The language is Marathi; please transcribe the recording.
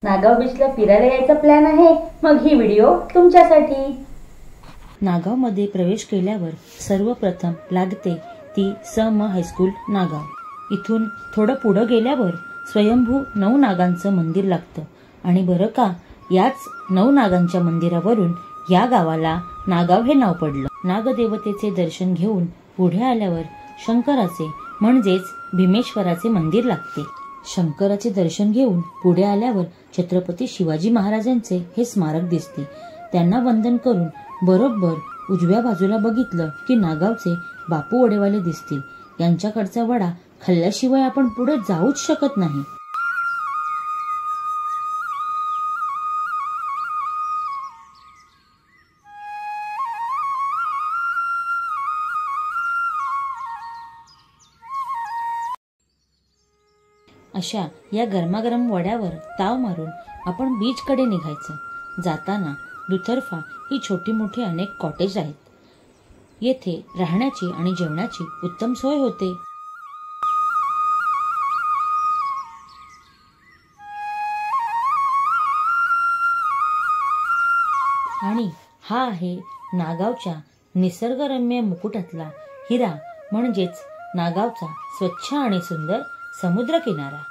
नागाव बीचला फिरायला यायचा प्लॅन आहे, मग ही व्हिडिओ तुमच्यासाठी। नागावमध्ये प्रवेश केल्यावर सर्वप्रथम लागते ती सम हायस्कूल नागाव। इथून थोडं पुढे गेल्यावर स्वयंभू नवनागांचं मंदिर लागतं आणि बरं का, याच नवनागांच्या मंदिरावरून या गावाला नागाव हे नाव पडलं। नागदेवतेचे दर्शन घेऊन पुढे आल्यावर शंकराचे म्हणजेच भीमेश्वराचे मंदिर लागते। शंकराचे दर्शन घेऊन पुढे आल्यावर छत्रपती शिवाजी महाराजांचे हे स्मारक दिसते। त्यांना वंदन करून बरोबर उजव्या बाजूला बघितलं की नागावचे बापू वडेवाले दिसतील। यांच्याकडचा वडा खाल्ल्याशिवाय आपण पुढे जाऊच शकत नाही। अशा या गरमागरम वड्यावर ताव मारून आपण बीचकडे निघायचं। जाताना दुतर्फा ही छोटी मोठी अनेक कॉटेज आहेत। येथे राहण्याची आणि जेवणाची उत्तम सोय होते। आणि हा आहे नागावच्या निसर्गरम्य मुकुटातला हिरा, म्हणजेच नागावचा स्वच्छ आणि सुंदर समुद्र किनारा।